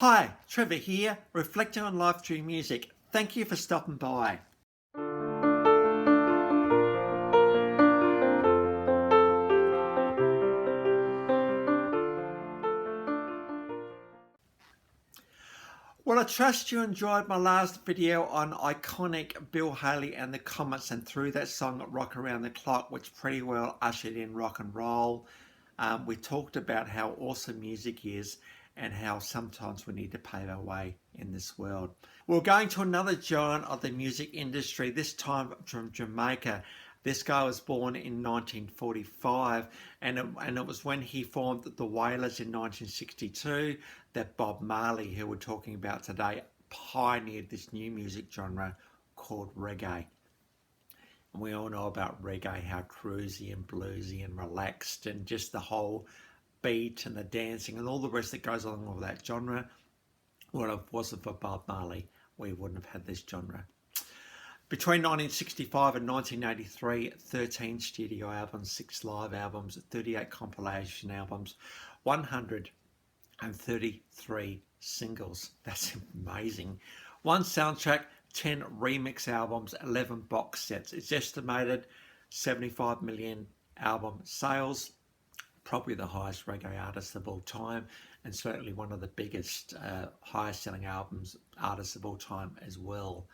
Hi, Trevor here, reflecting on life through music. Thank you for stopping by. Well, I trust you enjoyed my last video on iconic Bill Haley and the Comets, and through that song Rock Around the Clock, which pretty well ushered in rock and roll. We talked about how awesome music is and how sometimes we need to pave our way in this world. We're going to another giant of the music industry, this time from Jamaica. This guy was born in 1945, and it was when he formed the Wailers in 1962 that Bob Marley, who we're talking about today, pioneered this new music genre called reggae. And we all know about reggae, how cruisy and bluesy and relaxed, and just the whole beat and the dancing and all the rest that goes along with that genre. Well, if it wasn't for Bob Marley, we wouldn't have had this genre. Between 1965 and 1983, 13 studio albums, 6 live albums, 38 compilation albums, 133 singles. That's amazing. 1 soundtrack, 10 remix albums, 11 box sets. It's estimated 75 million album sales. Probably the highest reggae artist of all time, and certainly one of the biggest, highest selling artists of all time as well.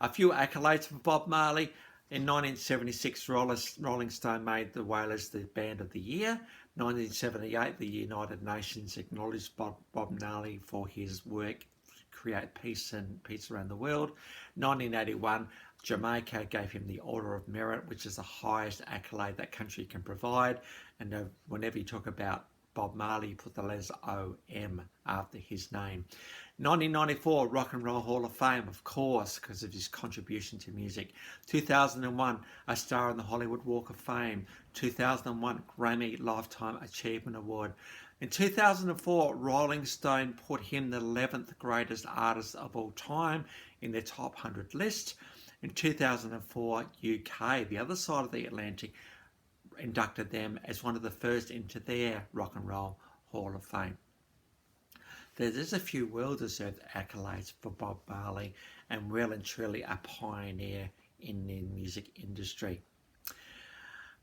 A few accolades for Bob Marley. In 1976, Rolling Stone made the Wailers the Band of the Year. 1978, the United Nations acknowledged Bob Marley for his work to create peace around the world. 1981, Jamaica gave him the Order of Merit, which is the highest accolade that country can provide. And whenever you talk about Bob Marley, you put the letters O-M after his name. 1994, Rock and Roll Hall of Fame, of course, because of his contribution to music. 2001, a star on the Hollywood Walk of Fame. 2001, Grammy Lifetime Achievement Award. In 2004, Rolling Stone put him the 11th greatest artist of all time in their top 100 list. In 2004, UK, the other side of the Atlantic, inducted them as one of the first into their Rock and Roll Hall of Fame. There's a few well-deserved accolades for Bob Marley, and well and truly a pioneer in the music industry.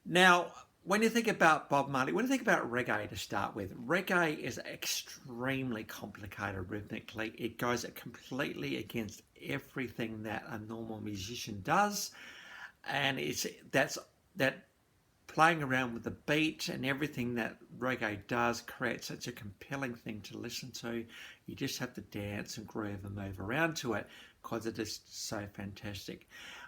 Now, when you think about Bob Marley, when you think about reggae to start with, reggae is extremely complicated rhythmically. It goes completely against everything that a normal musician does, and that playing around with the beat and everything that reggae does creates such a compelling thing to listen to. You just have to dance and groove and move around to it because it is so fantastic.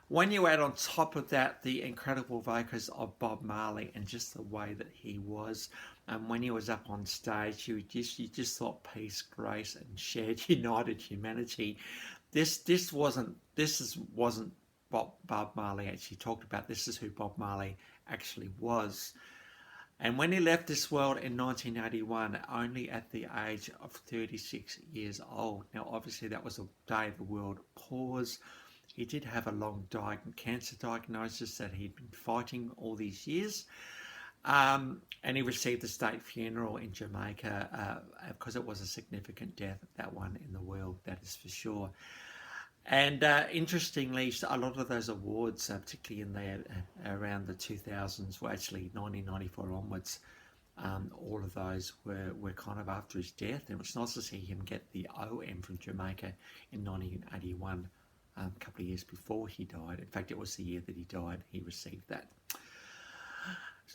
When you add on top of that the incredible vocals of Bob Marley and just the way that he was, when he was up on stage, you just thought peace, grace, and shared united humanity. This wasn't what Bob Marley actually talked about. This is who Bob Marley actually was. And when he left this world in 1981, only at the age of 36 years old. Now, obviously, that was a day the world paused. He did have a long cancer diagnosis that he'd been fighting all these years. And he received a state funeral in Jamaica because it was a significant death, that one in the world, that is for sure. And interestingly, a lot of those awards, particularly in there around the 2000s, well, actually 1994 onwards, all of those were kind of after his death. And it was nice to see him get the OM from Jamaica in 1981, a couple of years before he died. In fact, it was the year that he died, he received that.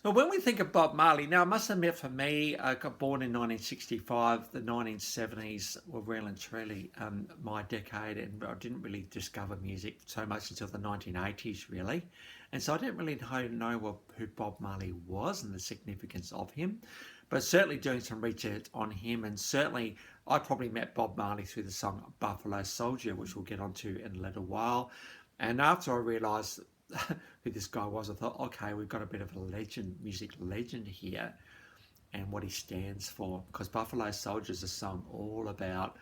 So when we think of Bob Marley, now I must admit for me, I got born in 1965, the 1970s were really and truly my decade, and I didn't really discover music so much until the 1980s really. And so I didn't really know who Bob Marley was and the significance of him, but certainly doing some research on him, and certainly I probably met Bob Marley through the song Buffalo Soldier, which we'll get onto in a little while. And after I realised who this guy was, I thought, okay, we've got a bit of a music legend here, and what he stands for. Because Buffalo Soldier is a song all about,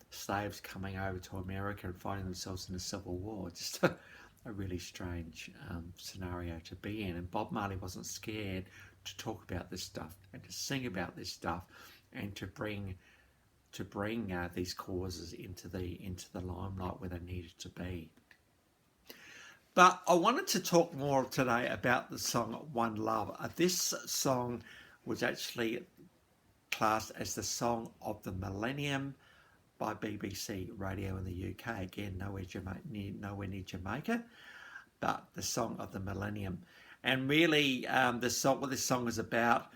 slaves coming over to America and finding themselves in a civil war. Just a really strange scenario to be in. And Bob Marley wasn't scared to talk about this stuff and to sing about this stuff and to bring to bring these causes into the limelight where they needed to be. But I wanted to talk more today about the song One Love. This song was actually classed as the song of the Millenium by BBC Radio in the UK. Again, nowhere near Jamaica, but the song of the Millenium. And really, what this song is about: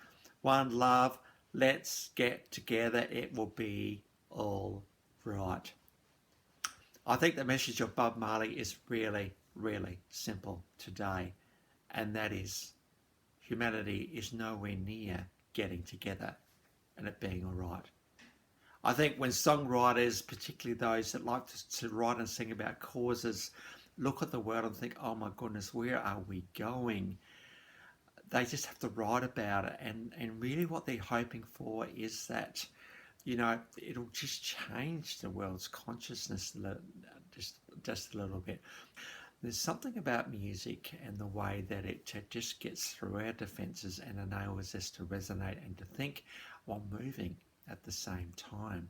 one love, let's get together, it will be all right. I think the message of Bob Marley is really, really simple today, and that is humanity is nowhere near getting together and it being all right. I think when songwriters, particularly those that like to write and sing about causes, look at the world and think, oh my goodness, where are we going? They just have to write about it. And really what they're hoping for is that, it'll just change the world's consciousness just a little bit. There's something about music and the way that it just gets through our defences and enables us to resonate and to think while moving at the same time.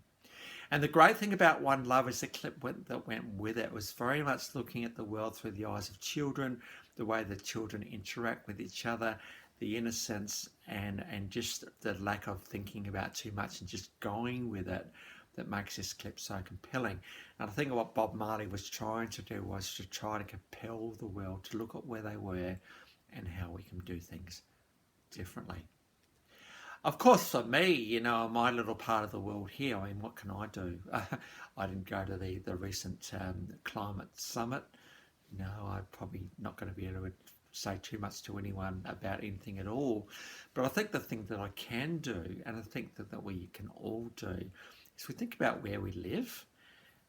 And the great thing about One Love is the clip that went with it was very much looking at the world through the eyes of children, the way the children interact with each other, the innocence and just the lack of thinking about too much and just going with it that makes this clip so compelling. And I think what Bob Marley was trying to do was to try to compel the world to look at where they were and how we can do things differently. Of course, for me, my little part of the world here, I mean, what can I do? I didn't go to the recent climate summit. I'm probably not going to be able to say too much to anyone about anything at all. But I think the thing that I can do, and I think that we can all do, is we think about where we live,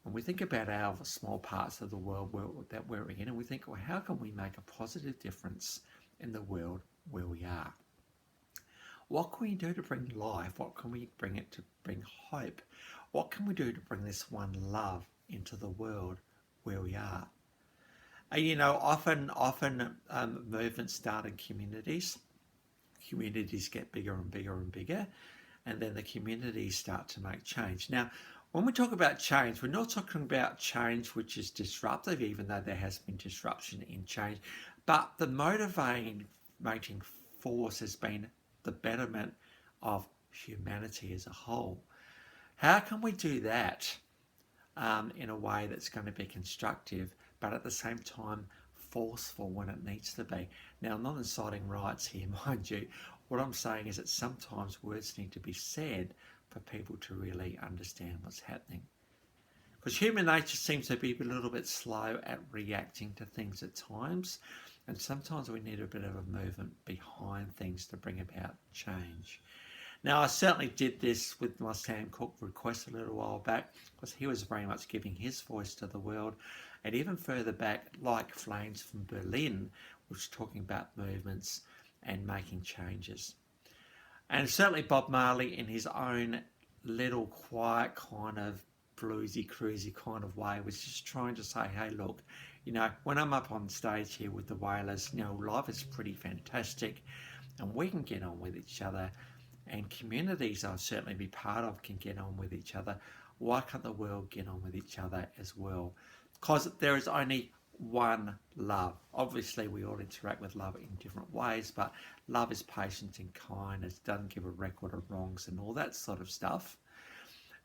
and we think about our small parts of the world that we're in, and we think, well, how can we make a positive difference in the world where we are? What can we do to bring life? What can we bring to bring hope? What can we do to bring this one love into the world where we are? Often movements start in communities. Communities get bigger and bigger and bigger, and then the communities start to make change. Now, when we talk about change, we're not talking about change which is disruptive, even though there has been disruption in change, but the motivating force has been the betterment of humanity as a whole. How can we do that in a way that's going to be constructive, but at the same time forceful when it needs to be? Now, I'm not inciting riots here, mind you. What I'm saying is that sometimes words need to be said for people to really understand what's happening. Because human nature seems to be a little bit slow at reacting to things at times. And sometimes we need a bit of a movement behind things to bring about change. Now, I certainly did this with my Sam Cooke request a little while back, because he was very much giving his voice to the world. And even further back, like Flames from Berlin, was talking about movements and making changes. And certainly Bob Marley, in his own little quiet kind of bluesy, cruisy kind of way, was just trying to say, hey, look, when I'm up on stage here with the Wailers, life is pretty fantastic and we can get on with each other, and communities I'll certainly be part of can get on with each other. Why can't the world get on with each other as well? Because there is only one love. Obviously, we all interact with love in different ways, but love is patient and kind. It doesn't give a record of wrongs and all that sort of stuff.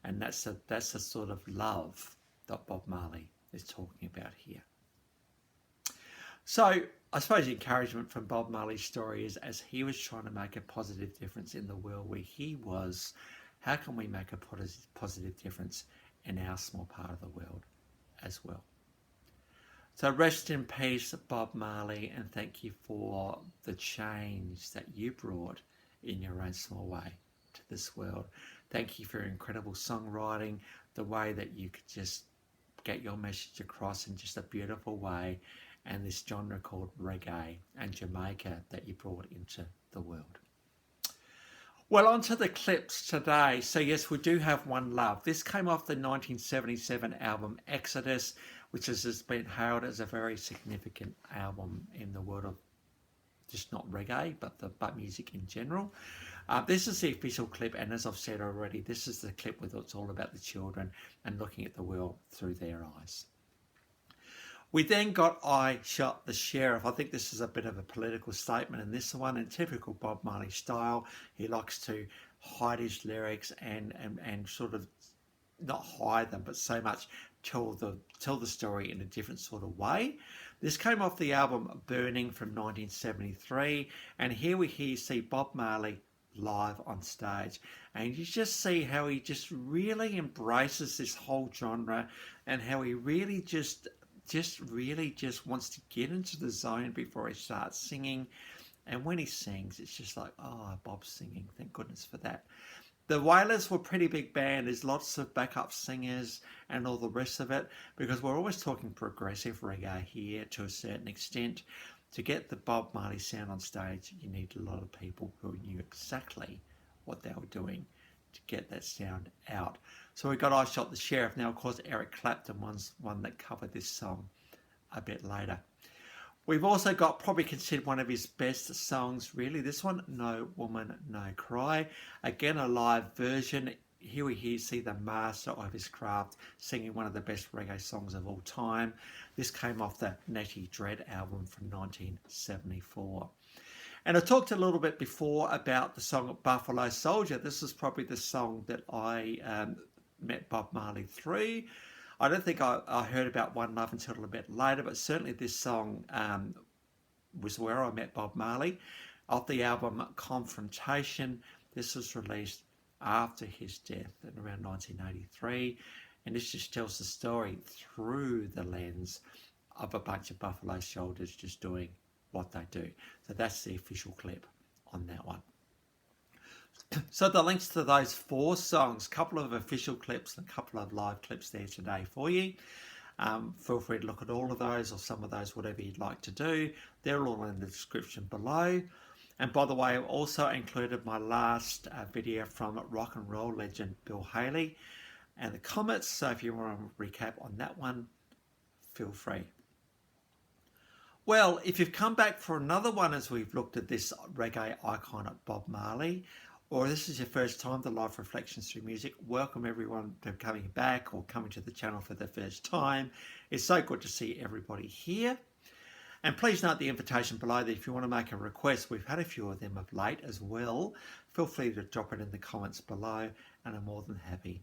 And that's the sort of love that Bob Marley is talking about here. So I suppose the encouragement from Bob Marley's story is, as he was trying to make a positive difference in the world where he was, how can we make a positive difference in our small part of the world as well? So rest in peace, Bob Marley, and thank you for the change that you brought in your own small way to this world. Thank you for your incredible songwriting, the way that you could just get your message across in just a beautiful way, and this genre called reggae and Jamaica that you brought into the world. Well, on to the clips today. So yes, we do have One Love. This came off the 1977 album Accolades, which has been hailed as a very significant album in the world of just not reggae, but music in general. This is the official clip, and as I've said already, this is the clip where it's all about the children and looking at the world through their eyes. We then got I Shot the Sheriff. I think this is a bit of a political statement in this one. In typical Bob Marley style, he likes to hide his lyrics and sort of not hide them, but so much tell the story in a different sort of way. This came off the album Burning from 1973, and here we see Bob Marley live on stage, and you just see how he just really embraces this whole genre, and how he really just wants to get into the zone before he starts singing. And when he sings, it's just like, oh, Bob's singing, thank goodness for that. The Wailers were a pretty big band. There's lots of backup singers and all the rest of it, because we're always talking progressive reggae here to a certain extent. To get the Bob Marley sound on stage, you need a lot of people who knew exactly what they were doing to get that sound out. So we got I Shot the Sheriff. Now, of course, Eric Clapton was one that covered this song a bit later. We've also got probably considered one of his best songs, really. This one, No Woman, No Cry. Again, a live version. Here we see the master of his craft singing one of the best reggae songs of all time. This came off the Natty Dread album from 1974. And I talked a little bit before about the song Buffalo Soldier. This is probably the song that I met Bob Marley through. I don't think I heard about One Love until a bit later, but certainly this song was where I met Bob Marley. Off the album Confrontation, this was released after his death in around 1983, and this just tells the story through the lens of a bunch of Buffalo Soldiers just doing what they do. So that's the official clip on that one. So the links to those 4 songs, a couple of official clips and a couple of live clips there today for you. Feel free to look at all of those or some of those, whatever you'd like to do. They're all in the description below. And by the way, I've also included my last video from rock and roll legend Bill Haley and the Comets. So if you want to recap on that one, feel free. Well, if you've come back for another one as we've looked at this reggae icon at Bob Marley, or this is your first time to Live Reflections Through Music, welcome everyone to coming back or coming to the channel for the first time. It's so good to see everybody here. And please note the invitation below that if you want to make a request, we've had a few of them of late as well. Feel free to drop it in the comments below, and I'm more than happy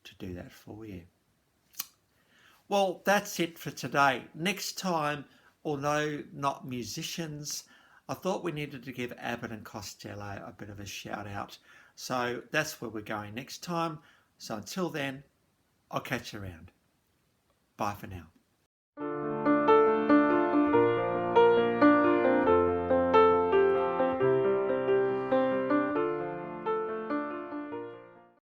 to do that for you. Well, that's it for today. Next time, although not musicians, I thought we needed to give Abbott and Costello a bit of a shout out. So that's where we're going next time. So until then, I'll catch you around. Bye for now.